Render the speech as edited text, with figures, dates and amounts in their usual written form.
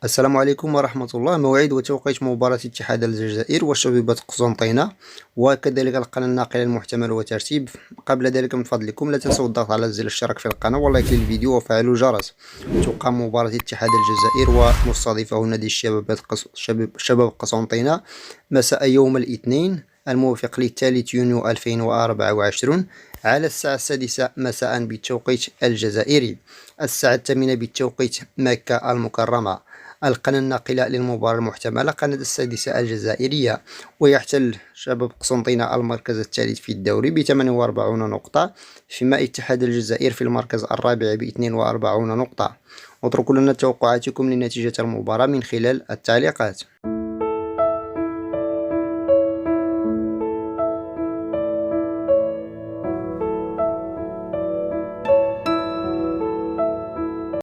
السلام عليكم ورحمة الله. موعد وتوقيت مباراة اتحاد الجزائر وشبيبة قسنطينة، وكذلك القناة الناقلة المحتمل وترتيب. قبل ذلك من فضلكم لا تنسوا الضغط على زر الاشتراك في القناة ولايك للفيديو وفعلوا الجرس. تقام مباراة اتحاد الجزائر ومستضيفه نادي شباب قسنطينة مساء يوم الاثنين الموافق للثالث يونيو 2024 على الساعة 6 مساء بالتوقيت الجزائري، الساعة 8 بالتوقيت مكة المكرمة. القناة الناقلة للمباراة المحتملة قناة السادسة الجزائرية. ويحتل شباب قسنطينة المركز الثالث في الدوري ب 48 نقطة، فيما اتحاد الجزائر في المركز الرابع ب 42 نقطة. اتركوا لنا توقعاتكم لنتيجة المباراة من خلال التعليقات.